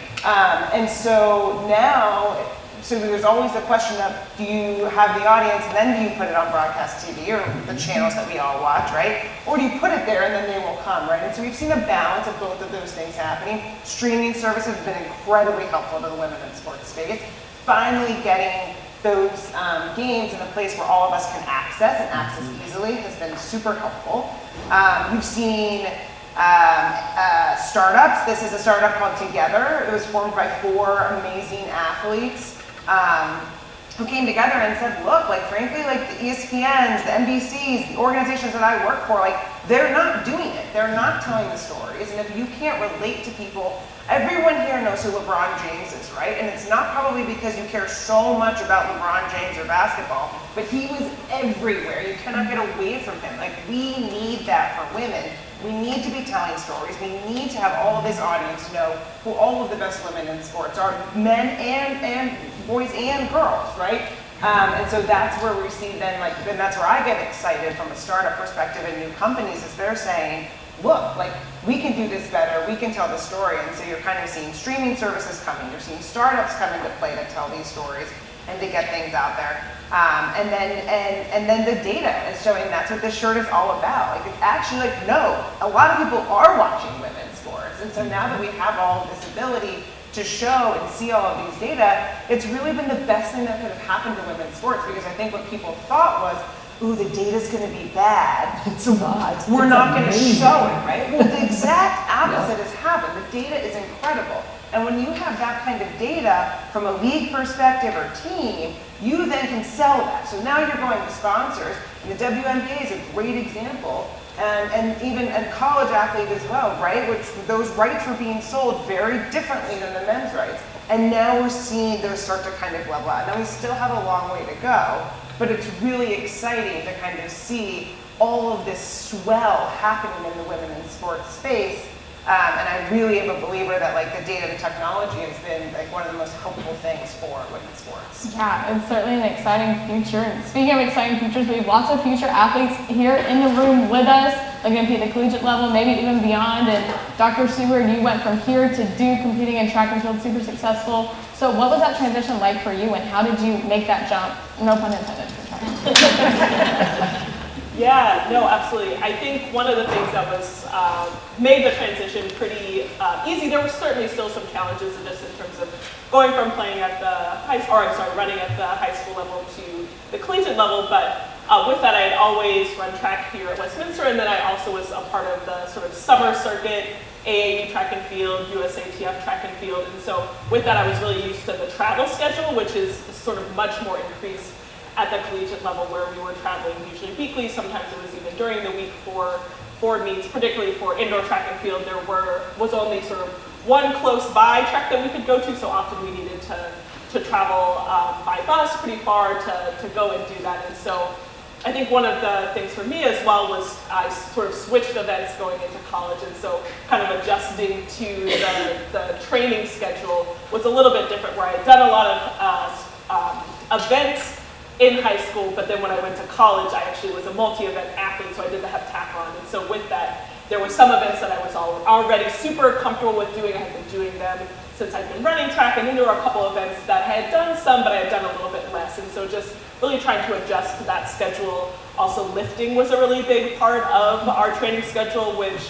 And so now, so there's always the question of, do you have the audience and then do you put it on broadcast TV or the channels that we all watch, right? Or do you put it there and then they will come, right? And so we've seen a balance of both of those things happening. Streaming services have been incredibly helpful to the women in sports space. Finally getting those games in a place where all of us can access and access easily has been super helpful. We've seen startups. This is a startup called Together. It was formed by 4 amazing athletes who came together and said, look, like frankly, like the ESPNs, the NBCs, the organizations that I work for, like they're not doing it. They're not telling the stories. And if you can't relate to people, everyone here knows who LeBron James is, right? And it's not probably because you care so much about LeBron James or basketball, but he was everywhere. You cannot get away from him. Like we need that for women. We need to be telling stories. We need to have all of this audience know who all of the best women in sports are, men and boys and girls, right? And so that's where we see then, like, and that's where I get excited from a startup perspective and new companies is they're saying, look, like we can do this better, we can tell the story. And so you're kind of seeing streaming services coming, you're seeing startups come into play to tell these stories and to get things out there. And then the data is showing that's what this shirt is all about. Like it's actually like, no, a lot of people are watching women's sports. And so now that we have all of this ability to show and see all of these data, it's really been the best thing that could have happened to women's sports, because I think what people thought was, ooh, the data's gonna be bad. It's not. We're It's not gonna amazing. show it, right? Well, the exact opposite has happened. The data is incredible. And when you have that kind of data from a league perspective or team, you then can sell that. So now you're going to sponsors, and the WNBA is a great example, and even a college athlete as well, right? Which those rights were being sold very differently than the men's rights. And now we're seeing those start to kind of level out. Now we still have a long way to go, but it's really exciting to kind of see all of this swell happening in the women in sports space. And I really am a believer that like the data and technology has been like one of the most helpful things for women's sports. Yeah, it's certainly an exciting future. And speaking of exciting futures, we have lots of future athletes here in the room with us. They're going to be at the collegiate level, maybe even beyond. And Dr. Seward, you went from here to Duke, competing in track and field, super successful. So what was that transition like for you, and how did you make that jump? No pun intended for track. Yeah, no, absolutely. I think one of the things that was made the transition pretty easy. There were certainly still some challenges just in terms of going from playing at the running at the high school level to the collegiate level. But with that, I had always run track here at Westminster, and then I also was a part of the sort of summer circuit, AAU track and field, USATF track and field. And so with that, I was really used to the travel schedule, which is sort of much more increased at the collegiate level, where we were traveling usually weekly. Sometimes it was even during the week for meets, particularly for indoor track and field. There was only sort of one close by track that we could go to, so often we needed to travel by bus pretty far to go and do that. And so I think one of the things for me as well was I sort of switched events going into college, and so kind of adjusting to the training schedule was a little bit different, where I had done a lot of events in high school, but then when I went to college, I actually was a multi-event athlete, so I did the heptathlon. And so with that, there were some events that I was already super comfortable with doing. I had been doing them since I'd been running track, and then there were a couple events that I had done some, but I had done a little bit less. And so just really trying to adjust to that schedule Also, lifting was a really big part of our training schedule, which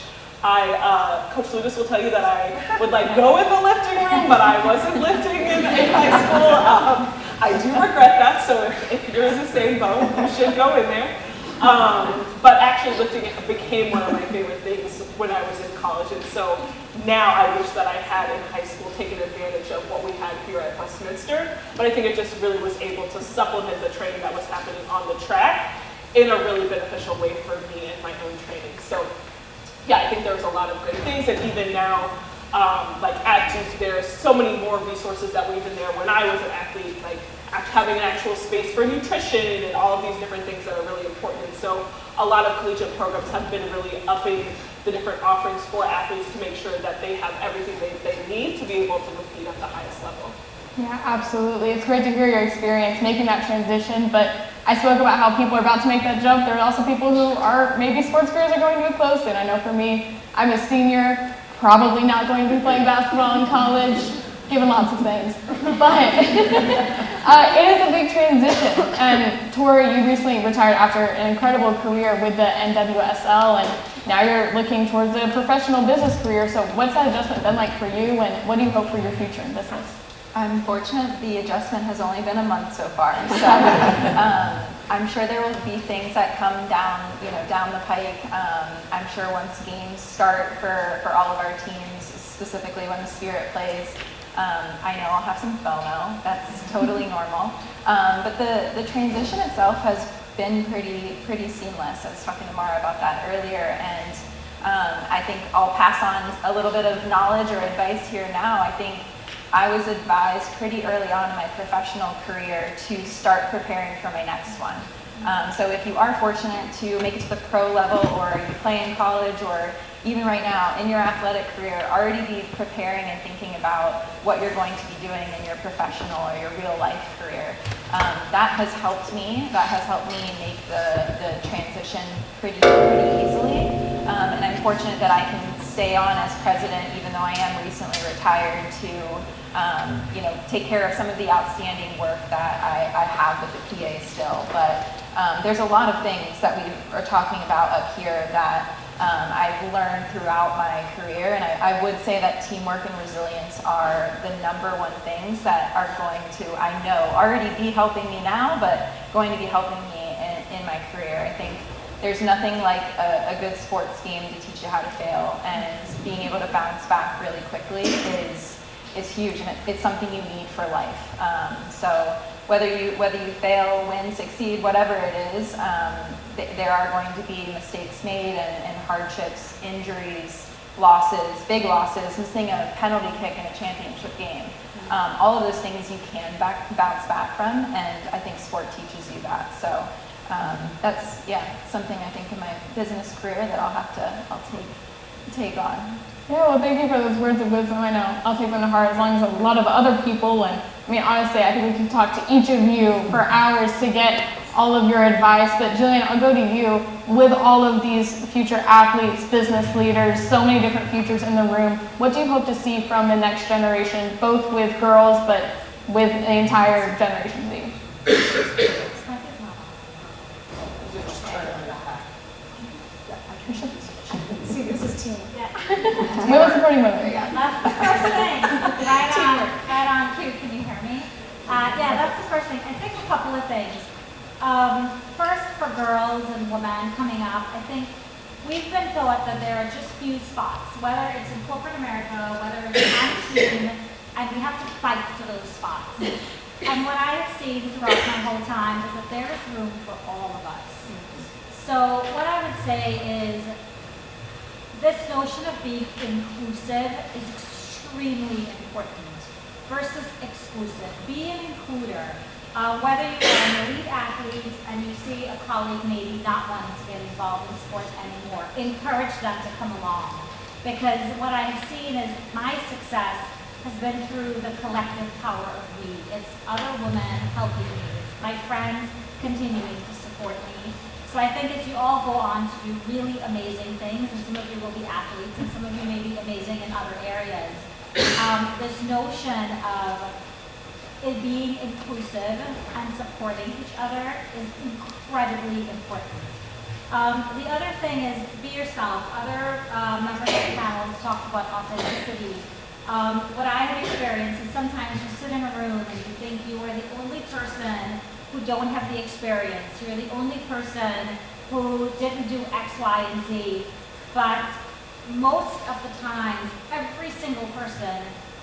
Coach Lucas will tell you that I would like go in the lifting room, but I wasn't lifting in high school. I do regret that, so if you're in the same boat, you should go in there. But actually lifting it became one of my favorite things when I was in college, and so now I wish that I had in high school taken advantage of what we had here at Westminster, but I think it just really was able to supplement the training that was happening on the track in a really beneficial way for me and my own training. So yeah, I think there's a lot of great things, and even now, like at Duke, there's so many more resources that were even there when I was an athlete, like having an actual space for nutrition and all of these different things that are really important. And so a lot of collegiate programs have been really upping the different offerings for athletes to make sure that they have everything they need to be able to compete at the highest level. Yeah, absolutely. It's great to hear your experience making that transition, but I spoke about how people are about to make that jump. There are also people who are, maybe sports careers are going to be close, and I know for me, I'm a senior, probably not going to be playing basketball in college, given lots of things. But it is a big transition. And Tori, you recently retired after an incredible career with the NWSL, and now you're looking towards a professional business career. So what's that adjustment been like for you, and what do you hope for your future in business? I'm fortunate the adjustment has only been a month so far. So I'm sure there will be things that come down the pike. I'm sure once games start for all of our teams, specifically when the Spirit plays, I know I'll have some FOMO. That's totally normal. But the transition itself has been pretty seamless. I was talking to Mara about that earlier, and I think I'll pass on a little bit of knowledge or advice here now. I think I was advised pretty early on in my professional career to start preparing for my next one. So if you are fortunate to make it to the pro level, or you play in college, or even right now in your athletic career, already be preparing and thinking about what you're going to be doing in your professional or your real life career. That has helped me. That has helped me make the transition pretty easily. And I'm fortunate that I can stay on as president, even though I am recently retired, to take care of some of the outstanding work that I have with the PA still. But there's a lot of things that we are talking about up here that I've learned throughout my career, and I would say that teamwork and resilience are the #1 things that are going to, I know, already be helping me now, but going to be helping me in my career. I think there's nothing like a good sports game to teach you how to fail, and being able to bounce back really quickly is huge, and it's something you need for life. So whether you fail, win, succeed, whatever it is, there are going to be mistakes made and hardships, injuries, losses, big losses, missing a penalty kick in a championship game. All of those things you can bounce back from, and I think sport teaches you that. So that's something I think in my business career that I'll take on. Yeah, well, thank you for those words of wisdom. I know I'll take them to heart, as long as a lot of other people. And I mean, honestly, I think we can talk to each of you for hours to get all of your advice. But Jillian, I'll go to you. With all of these future athletes, business leaders, so many different futures in the room, what do you hope to see from the next generation, both with girls, but with the entire Generation Z? See, this is team. Women supporting women. That's the first thing. Right on cue. Can you hear me? That's the first thing. I think a couple of things. First, for girls and women coming up, I think we've been taught that there are just few spots, whether it's in corporate America, whether it's on team, and we have to fight for those spots. And what I have seen throughout my whole time is that there is room for all of us. So what I would say is, this notion of being inclusive is extremely important versus exclusive. Be an includer. Whether you're an elite athlete and you see a colleague maybe not wanting to get involved in sports anymore, encourage them to come along. Because what I have seen is my success has been through the collective power of we. It's other women helping me. It's my friends continuing to support me. So I think as you all go on to do really amazing things, and some of you will be athletes, and some of you may be amazing in other areas, this notion of being inclusive and supporting each other is incredibly important. The other thing is be yourself. Other members of the panel have talked about authenticity. What I have experienced is sometimes you sit in a room and you think you are the only person who don't have the experience. You're the only person who didn't do X, Y, and Z. But most of the time, every single person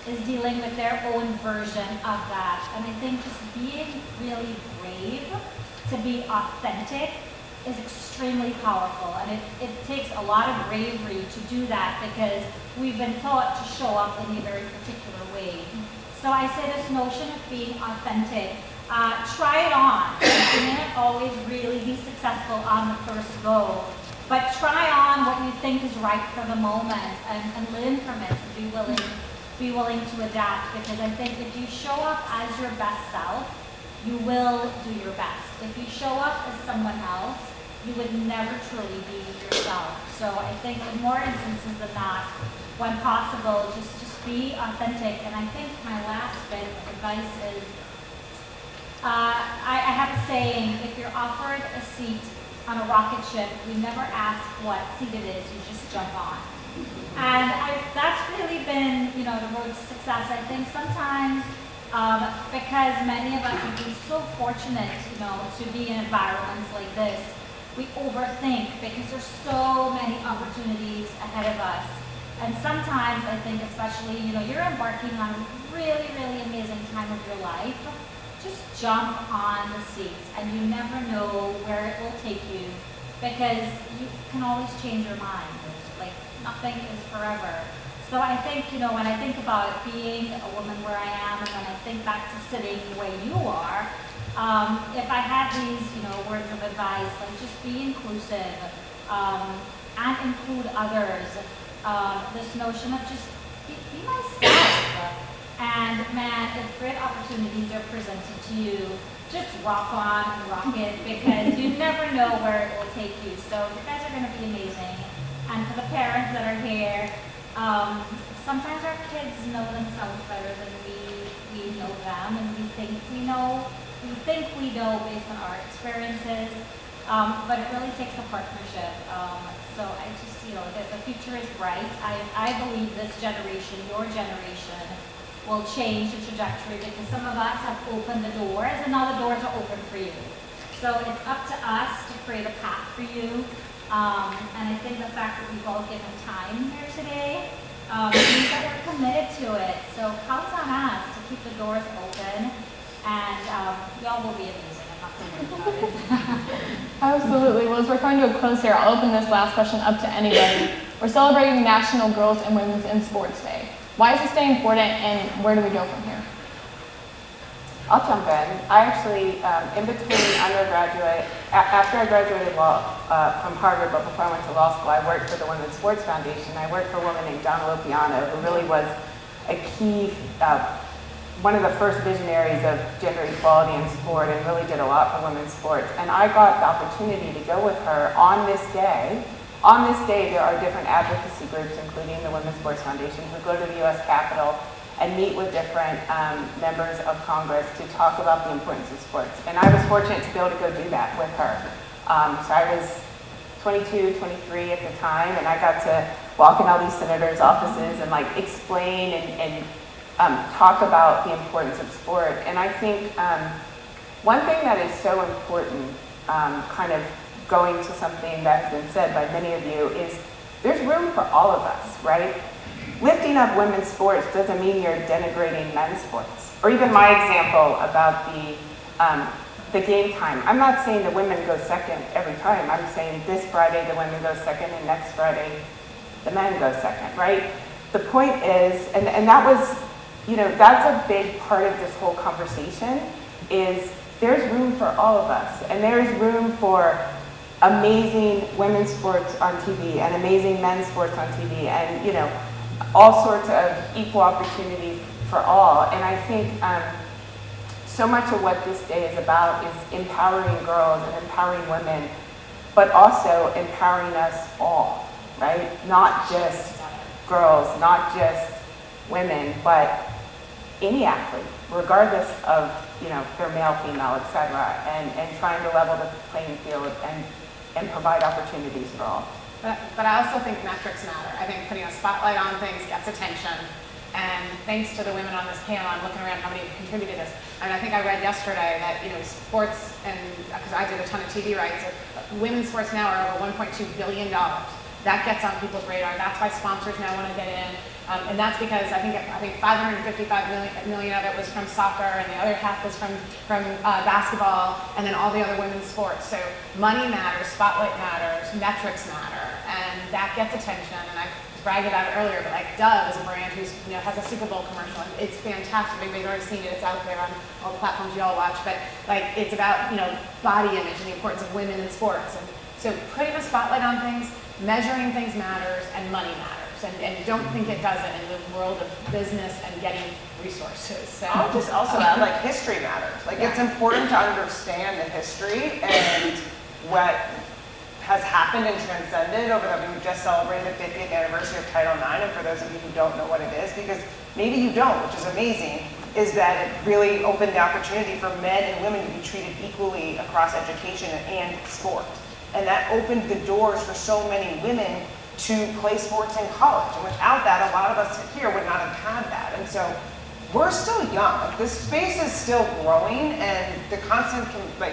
is dealing with their own version of that. And I think just being really brave to be authentic is extremely powerful. And it takes a lot of bravery to do that because we've been taught to show up in a very particular way. So I say this notion of being authentic, try it on. You may not always really be successful on the first go, but try on what you think is right for the moment and learn from it and be willing to adapt, because I think if you show up as your best self, you will do your best. If you show up as someone else, you would never truly be yourself. So I think in more instances than not, when possible, just be authentic. And I think my last bit of advice is, I have a saying, if you're offered a seat on a rocket ship, you never ask what seat it is, you just jump on. And that's really been, the road to success. I think sometimes, because many of us have been so fortunate, to be in environments like this, we overthink because there's so many opportunities ahead of us. And sometimes I think especially, you're embarking on a really, really amazing time of your life. Just jump on the seats, and you never know where it will take you, because you can always change your mind. Like, nothing is forever. So I think, when I think about being a woman where I am, and when I think back to sitting where you are, if I had these, words of advice, like just be inclusive and include others. This notion of just be myself. And man, if great opportunities are presented to you, just rock on and rock it, because you never know where it will take you. So you guys are going to be amazing. And for the parents that are here, sometimes our kids know themselves better than we know them, and we think we know based on our experiences. But it really takes a partnership. So I just, the future is bright. I believe this generation, your generation, will change the trajectory, because some of us have opened the doors and now the doors are open for you. So it's up to us to create a path for you. And I think the fact that we've all given time here today means that we're committed to it. So count on us to keep the doors open, and y'all will be amazing. I'm not going to worry about it. Absolutely. Well, as we're coming to a close here, I'll open this last question up to anybody. We're celebrating National Girls and Women's in Sports Day. Why is this day important, and where do we go from here? I'll jump in. I actually, in between undergraduate, after I graduated law from Harvard, but before I went to law school, I worked for the Women's Sports Foundation. I worked for a woman named Donna Lopiano, who really was a key, one of the first visionaries of gender equality in sport, and really did a lot for women's sports. And I got the opportunity to go with her on this day. On this day, there are different advocacy groups, including the Women's Sports Foundation, who go to the U.S. Capitol and meet with different members of Congress to talk about the importance of sports. And I was fortunate to be able to go do that with her. So I was 22, 23 at the time, and I got to walk in all these senators' offices and explain and talk about the importance of sport. And I think one thing that is so important, kind of going to something that has been said by many of you, is there's room for all of us, right? Lifting up women's sports doesn't mean you're denigrating men's sports. Or even my example about the game time. I'm not saying the women go second every time. I'm saying this Friday the women go second, and next Friday the men go second, right? The point is, and that was, that's a big part of this whole conversation, is there's room for all of us, and there's room for amazing women's sports on TV and amazing men's sports on TV, and all sorts of equal opportunity for all. And I think so much of what this day is about is empowering girls and empowering women, but also empowering us all, right? Not just girls, not just women, but any athlete, regardless of, their male, female, et cetera, and trying to level the playing field and provide opportunities for all. But I also think metrics matter. I think putting a spotlight on things gets attention. And thanks to the women on this panel, I'm looking around how many have contributed to this. And I think I read yesterday that, sports, and because I did a ton of TV rights, women's sports now are over $1.2 billion. That gets on people's radar. That's why sponsors now want to get in. And that's because I think 555 million of it was from soccer, and the other half was from basketball, and then all the other women's sports. So money matters, spotlight matters, metrics matter, and that gets attention. And I bragged about it earlier, but like Dove is a brand who's has a Super Bowl commercial, and it's fantastic. Everybody's already seen it. It's out there on all the platforms you all watch. But like it's about body image and the importance of women in sports. And so putting a spotlight on things, measuring things matters, and money matters. And don't think it doesn't in the world of business and getting resources. So I'll just also add, like, history matters. Like, it's important to understand the history and what has happened and transcended over that. We just celebrated the 50th anniversary of Title IX, and for those of you who don't know what it is, because maybe you don't, which is amazing, is that it really opened the opportunity for men and women to be treated equally across education and sport. And that opened the doors for so many women to play sports in college. And without that, a lot of us here would not have had that. And so we're still young. Like, this space is still growing, and the constant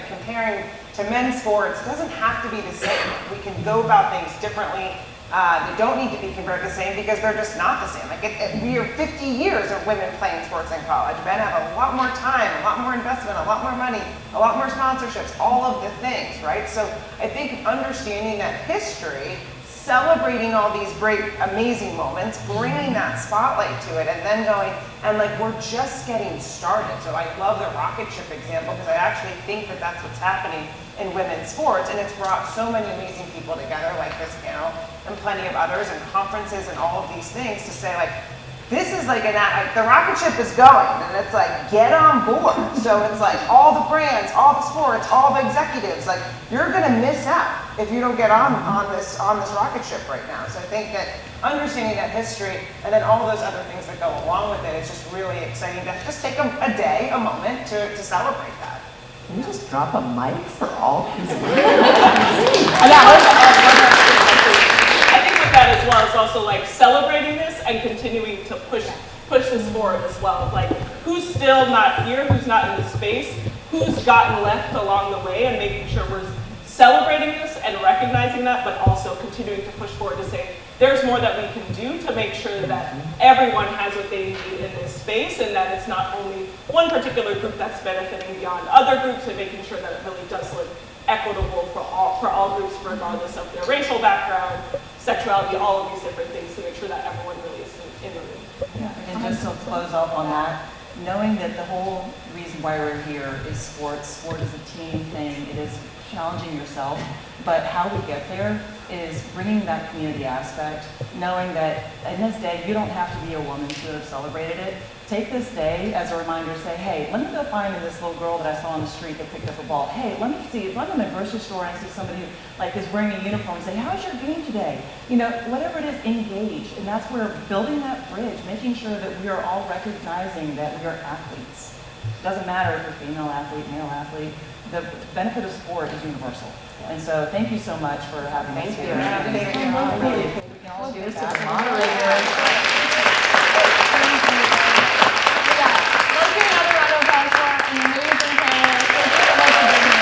comparing to men's sports doesn't have to be the same. We can go about things differently. They don't need to be compared the same because they're just not the same. Like we are 50 years of women playing sports in college. Men have a lot more time, a lot more investment, a lot more money, a lot more sponsorships, all of the things, right? So I think understanding that history, celebrating all these great, amazing moments, bringing that spotlight to it, and then going, and like, we're just getting started. So I love the rocket ship example because I actually think that that's what's happening in women's sports, and it's brought so many amazing people together, like this panel, and plenty of others, and conferences, and all of these things to say, like, this is like the rocket ship is going, and it's like, get on board. So it's like all the brands, all the sports, all the executives, like, you're gonna miss out if you don't get on this rocket ship right now. So I think that understanding that history and then all those other things that go along with it is just really exciting to just take a day, a moment to celebrate that. Can you just drop a mic for all these I think with that as well is also like celebrating this and continuing to push this forward as well. Like, who's still not here, who's not in the space, who's gotten left along the way, and making sure we're celebrating this and recognizing that, but also continuing to push forward to say there's more that we can do to make sure that everyone has what they need in this space, and that it's not only one particular group that's benefiting beyond other groups, and making sure that it really does look equitable for all groups, regardless of their racial background, sexuality, all of these different things, to make sure that everyone really is in the room. Yeah, and just to close off on that, knowing that the whole reason why we're here is sports. Sport is a team thing. It is challenging yourself, but how we get there is bringing that community aspect, knowing that in this day, you don't have to be a woman to have celebrated it. Take this day as a reminder, say, hey, let me go find this little girl that I saw on the street that picked up a ball. Hey, let me see, if I'm in the grocery store and I see somebody who is wearing a uniform, say, how's your game today? Whatever it is, engage. And that's where building that bridge, making sure that we are all recognizing that we are athletes. Doesn't matter if you're female athlete, male athlete, the benefit of sport is universal. And so thank you so much for having us here. Thank you. I really think we can all do this as moderators. Let's give another round of applause for our amazing panelists. Thank you so much for being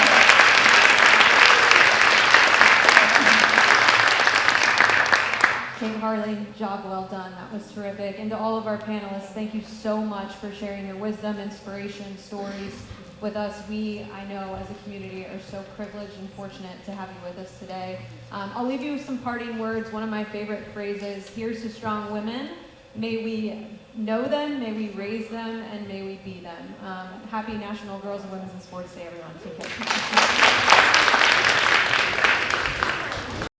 here. Kate Harley, job well done. That was terrific. And to all of our panelists, thank you so much for sharing your wisdom, inspiration, stories with us. We, I know, as a community, are so privileged and fortunate to have you with us today. I'll leave you with some parting words. One of my favorite phrases, here's to strong women. May we know them, may we raise them, and may we be them. Happy National Girls and Women's in Sports Day, everyone. Take care.